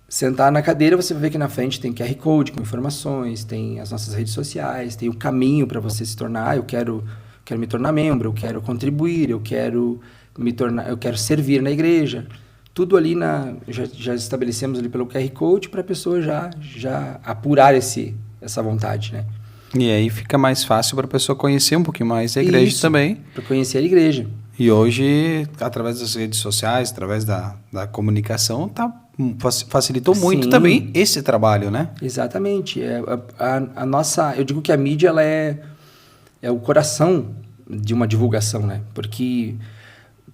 Sentar na cadeira, você vai ver que na frente tem QR Code com informações, tem as nossas redes sociais, tem o caminho para você se tornar. Eu quero me tornar membro, eu quero contribuir, eu quero servir na igreja. Tudo ali já estabelecemos ali pelo QR Code para a pessoa já apurar essa vontade, né? E aí fica mais fácil para a pessoa conhecer um pouquinho mais a igreja também. Para conhecer a igreja. E hoje, através das redes sociais, através da comunicação, facilitou muito também esse trabalho, né? Exatamente. Eu digo que a mídia ela é o coração de uma divulgação, né? Porque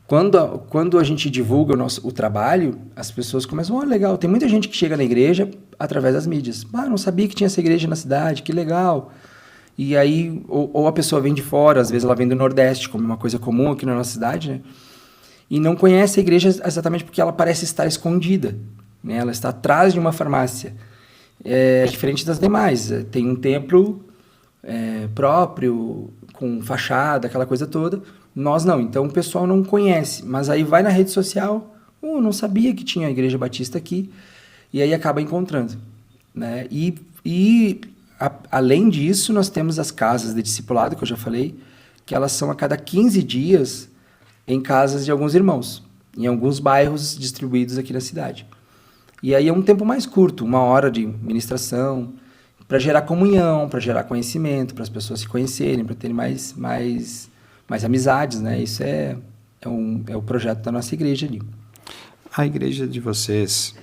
quando a gente divulga o trabalho, as pessoas começam, legal, tem muita gente que chega na igreja através das mídias. Não sabia que tinha essa igreja na cidade, que legal. E aí, ou a pessoa vem de fora, às vezes ela vem do Nordeste, como uma coisa comum aqui na nossa cidade, né? E não conhece a igreja exatamente porque ela parece estar escondida, né? Ela está atrás de uma farmácia. É diferente das demais. Tem um templo próprio, com fachada, aquela coisa toda. Nós não. Então, o pessoal não conhece. Mas aí vai na rede social, não sabia que tinha a Igreja Batista aqui. E aí acaba encontrando, né? Além disso, nós temos as casas de discipulado, que eu já falei, que elas são a cada 15 dias em casas de alguns irmãos, em alguns bairros distribuídos aqui na cidade. E aí é um tempo mais curto, 1 hora de ministração, para gerar comunhão, para gerar conhecimento, para as pessoas se conhecerem, para terem mais amizades, né? Isso é o projeto da nossa igreja ali. A igreja de vocês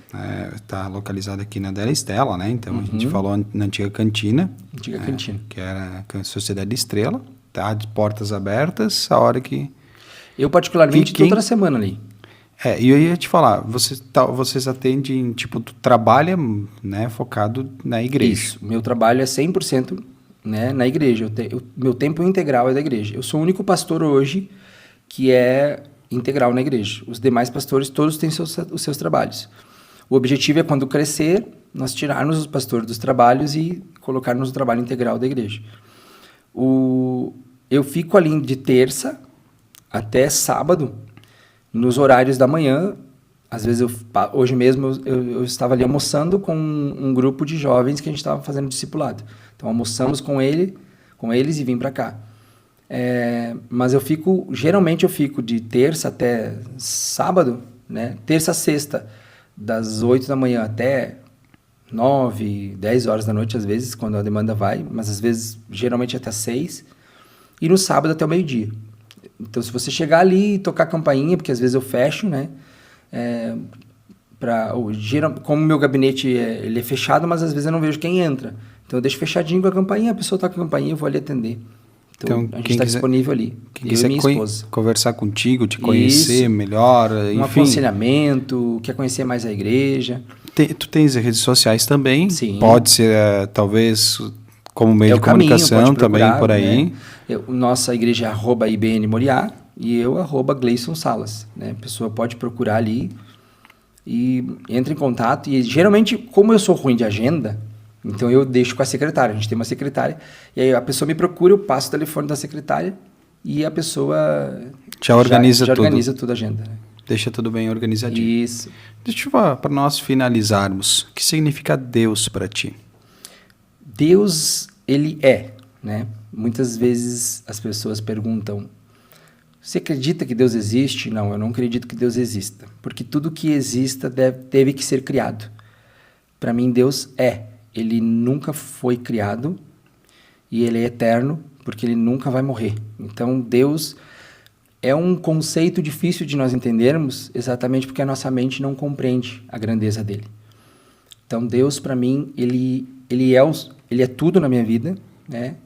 está localizada aqui na Della Estela, né? Então, a gente falou na antiga cantina. Antiga cantina. Que era a Sociedade Estrela. Tá de portas abertas, a hora que... Eu, particularmente, estou toda semana ali. E eu ia te falar, vocês atendem, trabalha, né, focado na igreja. Isso, meu trabalho é 100%, né, na igreja. Meu tempo integral é da igreja. Eu sou o único pastor hoje que é integral na igreja. Os demais pastores, todos têm os seus trabalhos. O objetivo é, quando crescer, nós tirarmos os pastores dos trabalhos e colocarmos no trabalho integral da igreja. Eu fico ali de terça até sábado, nos horários da manhã. Às vezes, hoje mesmo, eu estava ali almoçando com um grupo de jovens que a gente estava fazendo discipulado. Então, almoçamos com eles e vim para cá. Mas geralmente eu fico de terça até sábado, né? Terça a sexta, das 8 da manhã até 9, 10 horas da noite, às vezes, quando a demanda vai, mas às vezes, geralmente até 6, e no sábado até o meio-dia. Então, se você chegar ali e tocar a campainha, porque às vezes eu fecho, né? Como o meu gabinete ele é fechado, mas às vezes eu não vejo quem entra. Então, eu deixo fechadinho com a campainha, a pessoa toca a campainha, eu vou ali atender. Então a gente está disponível ali, quem eu e minha quiser esposa. conversar contigo, te conhecer melhor, Um enfim. aconselhamento, quer conhecer mais a igreja. Tu tens redes sociais também? Sim. Pode ser, talvez, como meio de comunicação também por aí. Né? Nossa igreja é @IBN Moriá e eu @Gleison Salas. Né? A pessoa pode procurar ali e entra em contato. E geralmente, como eu sou ruim de agenda, então eu deixo com a secretária. A gente tem uma secretária e aí a pessoa me procura, eu passo o telefone da secretária e a pessoa já organiza tudo a agenda. Né? Deixa tudo bem organizadinho. Isso. Deixa eu falar, para nós finalizarmos, o que significa Deus para ti? Deus, ele é, né? Muitas vezes as pessoas perguntam, você acredita que Deus existe? Não, eu não acredito que Deus exista, porque tudo que exista teve que ser criado. Para mim, Deus é. Ele nunca foi criado e ele é eterno, porque ele nunca vai morrer. Então, Deus é um conceito difícil de nós entendermos, exatamente porque a nossa mente não compreende a grandeza dele. Então, Deus, para mim, ele é tudo na minha vida, né?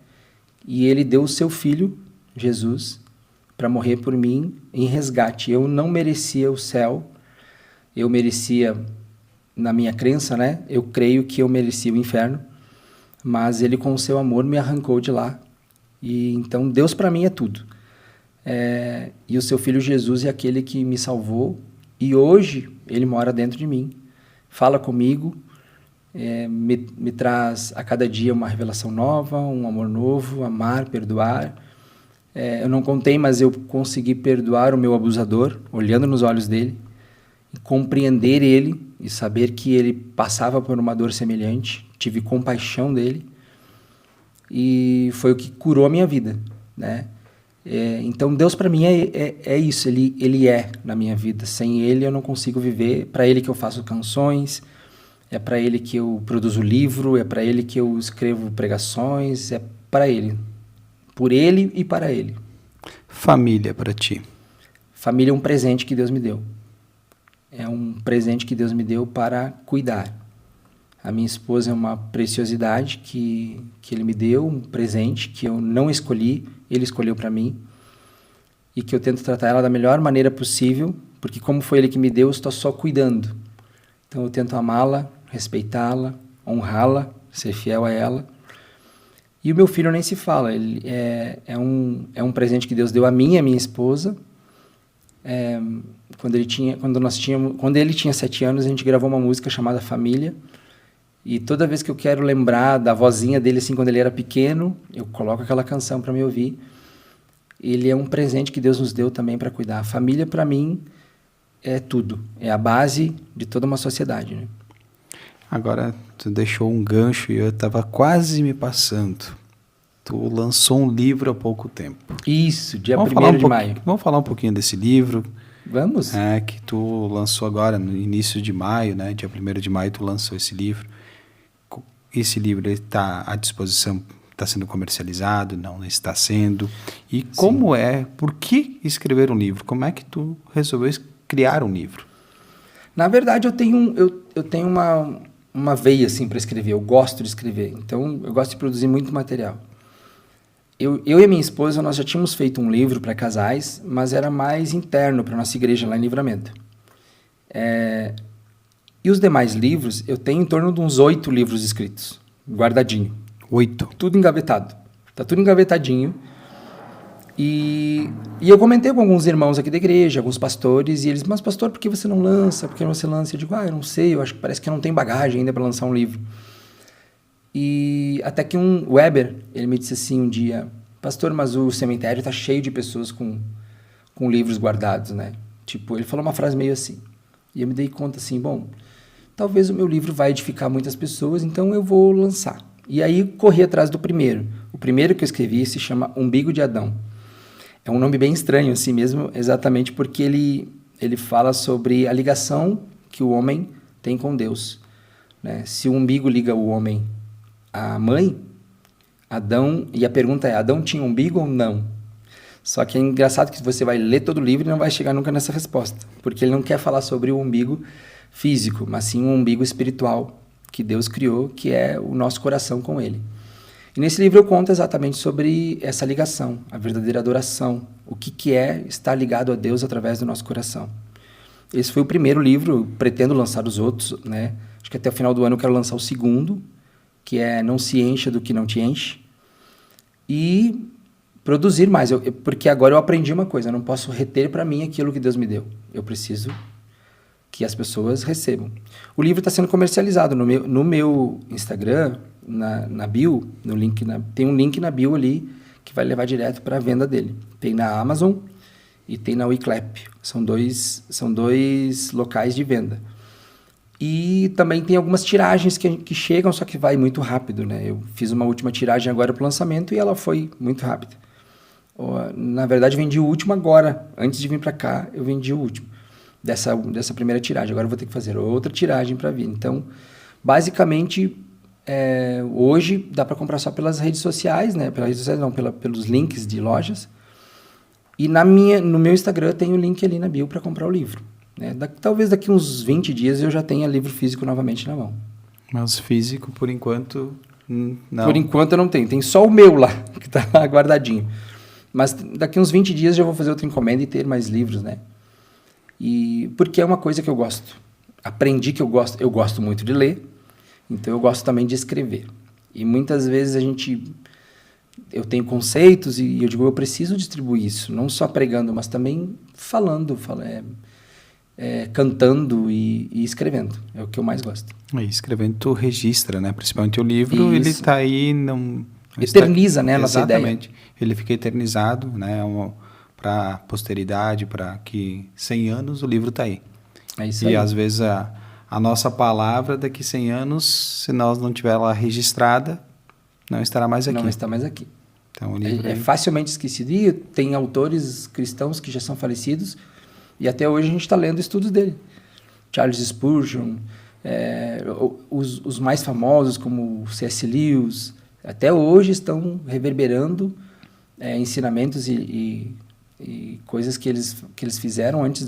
E ele deu o seu filho, Jesus, para morrer por mim em resgate. Eu não merecia o céu, eu merecia, na minha crença, né? Eu creio que eu merecia o inferno, mas ele, com o seu amor, me arrancou de lá. E então, Deus para mim é tudo. E o seu filho Jesus é aquele que me salvou e hoje ele mora dentro de mim, fala comigo, me traz a cada dia uma revelação nova, um amor novo, amar, perdoar. Eu não contei, mas eu consegui perdoar o meu abusador, olhando nos olhos dele, compreender ele e saber que ele passava por uma dor semelhante, tive compaixão dele e foi o que curou a minha vida, né? Então Deus para mim é isso, ele é na minha vida. Sem ele eu não consigo viver. Para ele que eu faço canções, é para ele que eu produzo livro, é para ele que eu escrevo pregações, é para ele, por ele e para ele. Família para ti? Família é um presente que Deus me deu. É um presente que Deus me deu para cuidar. A minha esposa é uma preciosidade que ele me deu, um presente que eu não escolhi, ele escolheu para mim, e que eu tento tratar ela da melhor maneira possível, porque como foi ele que me deu, eu estou só cuidando. Então eu tento amá-la, respeitá-la, honrá-la, ser fiel a ela. E o meu filho nem se fala, ele é um presente que Deus deu a mim e a minha esposa. Quando ele tinha 7 anos, a gente gravou uma música chamada Família. E toda vez que eu quero lembrar da vozinha dele, assim, quando ele era pequeno, eu coloco aquela canção para me ouvir. Ele é um presente que Deus nos deu também para cuidar. A família, para mim, é tudo. É a base de toda uma sociedade, né? Agora, tu deixou um gancho e eu estava quase me passando. Tu lançou um livro há pouco tempo. Isso, dia 1º de maio. Vamos falar um pouquinho desse livro. Vamos. Que tu lançou agora, no início de maio, né? Dia 1º de maio tu lançou esse livro. Esse livro está à disposição, está sendo comercializado, não está sendo. E Sim. Como por que escrever um livro? Como é que tu resolveu criar um livro? Na verdade, eu tenho uma veia assim, para escrever, eu gosto de escrever, então eu gosto de produzir muito material. Eu e a minha esposa, nós já tínhamos feito um livro para casais, mas era mais interno para a nossa igreja lá em Livramento. E os demais livros, eu tenho em torno de uns 8 livros escritos, guardadinho. 8? Tudo engavetado. Está tudo engavetadinho. E eu comentei com alguns irmãos aqui da igreja, alguns pastores, e eles, mas pastor, por que você não lança? Por que você lança? Eu digo, eu não sei, eu acho que parece que eu não tenho bagagem ainda para lançar um livro. E até que um Weber, ele me disse assim um dia, pastor, mas o cemitério está cheio de pessoas com livros guardados, né? Tipo, ele falou uma frase meio assim. E eu me dei conta assim, bom, talvez o meu livro vai edificar muitas pessoas, então eu vou lançar. E aí corri atrás do primeiro. O primeiro que eu escrevi se chama Umbigo de Adão. É um nome bem estranho assim mesmo, exatamente porque ele fala sobre a ligação que o homem tem com Deus, né? Se o umbigo liga o homem à mãe, Adão, e a pergunta é, Adão tinha umbigo ou não? Só que é engraçado que você vai ler todo o livro e não vai chegar nunca nessa resposta, porque ele não quer falar sobre o umbigo físico, mas sim o umbigo espiritual que Deus criou, que é o nosso coração com ele. E nesse livro eu conto exatamente sobre essa ligação, a verdadeira adoração, o que é estar ligado a Deus através do nosso coração. Esse foi o primeiro livro, eu pretendo lançar os outros, né? Acho que até o final do ano eu quero lançar o segundo, que é Não se encha do que não te enche. E produzir mais, porque agora eu aprendi uma coisa, eu não posso reter para mim aquilo que Deus me deu. Eu preciso que as pessoas recebam. O livro está sendo comercializado no meu Instagram, na bio, tem um link na bio ali que vai levar direto para a venda dele. Tem na Amazon e tem na Wiclap. São dois locais de venda. E também tem algumas tiragens que chegam, só que vai muito rápido, né? Eu fiz uma última tiragem agora para o lançamento e ela foi muito rápida. Na verdade, vendi o último agora. Antes de vir para cá, eu vendi o último dessa primeira tiragem. Agora eu vou ter que fazer outra tiragem para vir. Então, basicamente, hoje dá para comprar só pelas redes sociais, né? Pelas redes sociais não, pelos links de lojas. E no meu Instagram tem o link ali na bio para comprar o livro. Né? Talvez daqui uns 20 dias eu já tenha livro físico novamente na mão. Mas físico, por enquanto, não. Por enquanto eu não tenho. Tem só o meu lá, que está guardadinho. Mas daqui uns 20 dias já vou fazer outra encomenda e ter mais livros, né? E porque é uma coisa que eu gosto. Aprendi que eu gosto muito de ler, então eu gosto também de escrever. E muitas vezes eu tenho conceitos e eu digo, eu preciso distribuir isso, não só pregando, mas também falando, cantando e escrevendo. É o que eu mais gosto. E escrevendo, tu registra, né? Principalmente o livro, ele está aí... Eterniza, né, a nossa ideia. Exatamente. Ele fica eternizado, né? Para a posteridade, para que 100 anos o livro está aí. É isso aí. E às vezes a nossa palavra, daqui 100 anos, se nós não tiver ela registrada, não estará mais aqui. Não está mais aqui. Então, o livro é facilmente esquecido. E tem autores cristãos que já são falecidos e até hoje a gente está lendo estudos dele. Charles Spurgeon, os mais famosos como C.S. Lewis, até hoje estão reverberando ensinamentos e coisas que eles fizeram antes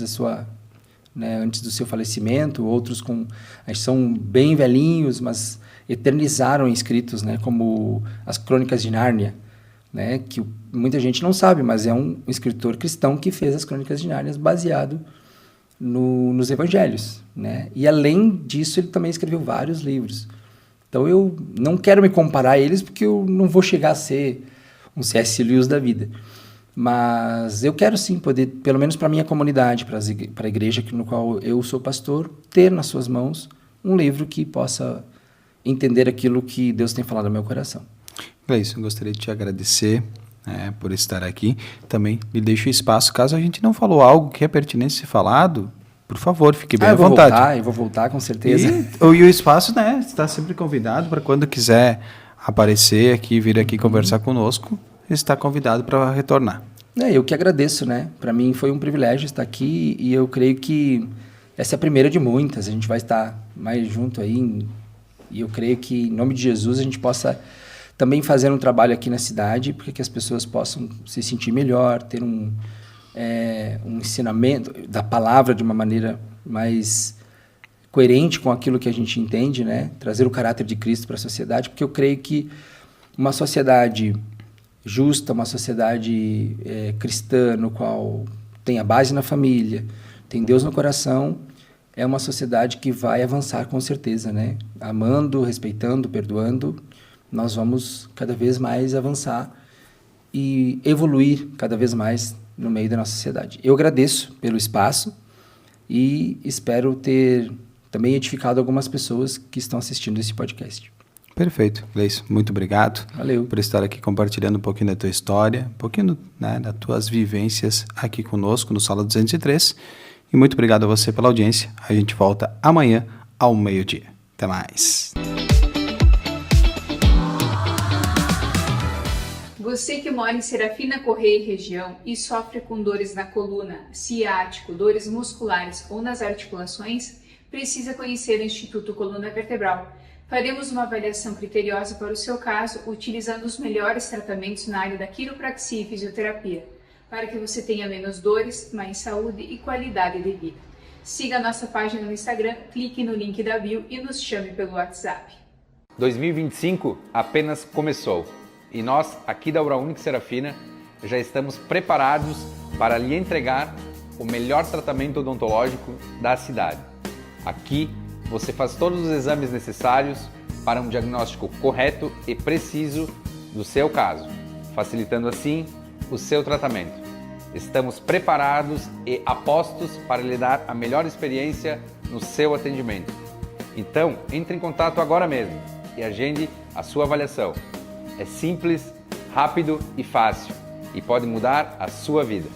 antes do seu falecimento. Outros são bem velhinhos, mas eternizaram escritos, né, como as Crônicas de Nárnia, né, que muita gente não sabe, mas é um escritor cristão que fez as Crônicas de Nárnia baseado nos Evangelhos, né? E além disso ele também escreveu vários livros. Então eu não quero me comparar a eles porque eu não vou chegar a ser um C.S. Lewis da vida. Mas eu quero sim poder, pelo menos para a minha comunidade, para a igreja no qual eu sou pastor, ter nas suas mãos um livro que possa entender aquilo que Deus tem falado no meu coração. Gleison, eu gostaria de te agradecer por estar aqui. Também me deixa o espaço, caso a gente não falou algo que é pertinente ser falado, por favor, fique bem à vontade. Eu vou voltar, com certeza. E o espaço, né, está sempre convidado para quando quiser aparecer aqui, vir aqui conversar conosco, está convidado para retornar. Eu que agradeço, né? Para mim foi um privilégio estar aqui e eu creio que essa é a primeira de muitas. A gente vai estar mais junto aí e eu creio que, em nome de Jesus, a gente possa também fazer um trabalho aqui na cidade para que as pessoas possam se sentir melhor, ter um ensinamento da palavra de uma maneira mais coerente com aquilo que a gente entende, né? Trazer o caráter de Cristo para a sociedade, porque eu creio que uma sociedade justa, uma sociedade cristã, no qual tem a base na família, tem Deus no coração, é uma sociedade que vai avançar com certeza, né? Amando, respeitando, perdoando, nós vamos cada vez mais avançar e evoluir cada vez mais no meio da nossa sociedade. Eu agradeço pelo espaço e espero ter também edificado algumas pessoas que estão assistindo esse podcast. Perfeito, Gleison. Muito obrigado. Valeu. Por estar aqui compartilhando um pouquinho da tua história, um pouquinho, né, das tuas vivências aqui conosco no Sala 203. E muito obrigado a você pela audiência. A gente volta amanhã ao meio-dia. Até mais. Você que mora em Serafina Correia e região e sofre com dores na coluna, ciático, dores musculares ou nas articulações, precisa conhecer o Instituto Coluna Vertebral. Faremos uma avaliação criteriosa para o seu caso, utilizando os melhores tratamentos na área da quiropraxia e fisioterapia, para que você tenha menos dores, mais saúde e qualidade de vida. Siga a nossa página no Instagram, clique no link da bio e nos chame pelo WhatsApp. 2025 apenas começou e nós, aqui da Aura Única Serafina, já estamos preparados para lhe entregar o melhor tratamento odontológico da cidade. Aqui você faz todos os exames necessários para um diagnóstico correto e preciso do seu caso, facilitando assim o seu tratamento. Estamos preparados e apostos para lhe dar a melhor experiência no seu atendimento. Então, entre em contato agora mesmo e agende a sua avaliação. É simples, rápido e fácil e pode mudar a sua vida.